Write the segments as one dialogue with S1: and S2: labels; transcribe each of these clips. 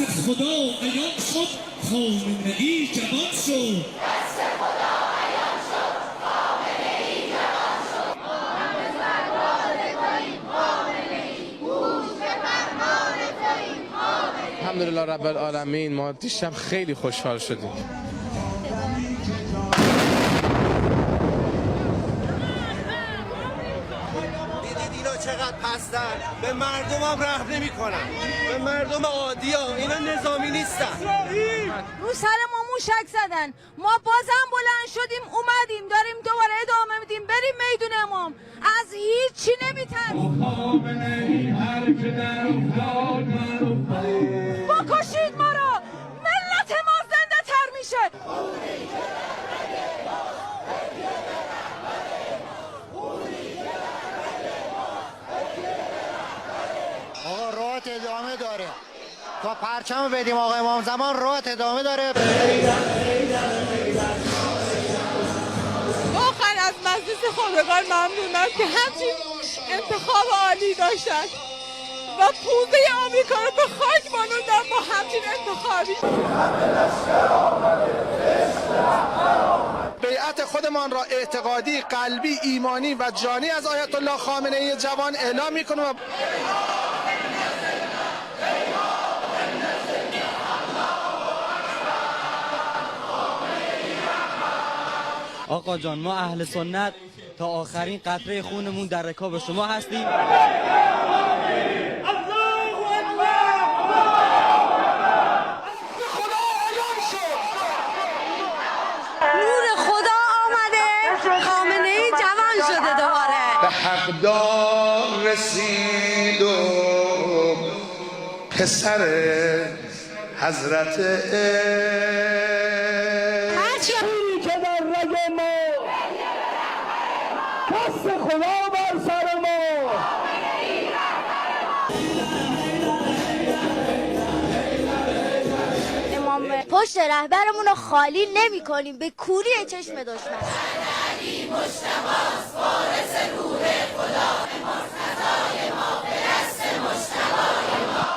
S1: خدا عیان شد خامنه ای جوان شد.
S2: دست خدا عیان شد خامنه ای جوان شد. ما سرباز توییم خامنه ای، گوش به فرمان توییم خامنه ای.
S3: الحمدلله رب العالمین. ما دیشب خیلی خوشحال شدیم.
S4: چقدر پستن، به مردم هم رحم نمی کنن، به مردم عادی ها. اینا نظامی نیستن.
S5: رو سر ما موشک زدن، ما بازم بلند شدیم اومدیم داریم دوباره ادامه میدیم بریم میدون امام. از هیچی نمیترسیم. بکشید ما رو، ملت ما زنده تر میشه.
S6: آقا راهت ادامه داره تا پرچم بدیم. آقا امام زمان راهت ادامه داره.
S5: واقعا از مجلس خبرگان ممنونم که همچین انتخاب عالی داشتن و پوزه آمریکا رو به خاک مانوندن با همچین انتخابی.
S3: بیعت خودمان را اعتقادی، قلبی، ایمانی و جانی از آیت الله خامنه ای جوان اعلام می‌کنیم.
S7: آقا جان، ما اهل سنت تا آخرین قطره خونمون در رکاب شما هستیم.
S5: نور خدا آمده، خامنه ای جوان شده دوباره.
S8: به حقدار رسید و پسر حضرت
S1: هرچی که در رگ ما دست خدا بر سر ما.
S9: امام پشت رهبرمون رو خالی نمی کنیم به کوری چشم دشمن.
S2: علی مجتبی وارث روح خدا، مرتضای ما به دست مجتبی ما.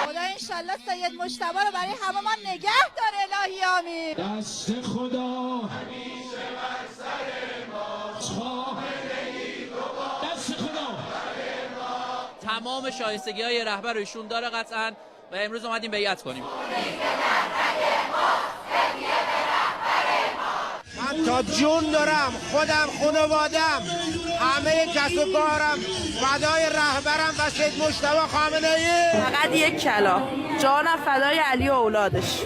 S5: خدا انشالله سید مجتبی رو برای همه ما نگه داره. الهی آمین.
S1: دست خدا همیشه بر سر ما. دست خدا
S10: تمام شایستگی‌های رهبر رو ایشون داره قطعاً و امروز اومدیم بیعت کنیم.
S4: من تا جون دارم، خودم، خانوادم، همه کس و کارم فدای رهبرم و سید مجتبی خامنه ای.
S5: فقط یک کلا، جانم فدای علی و اولادش.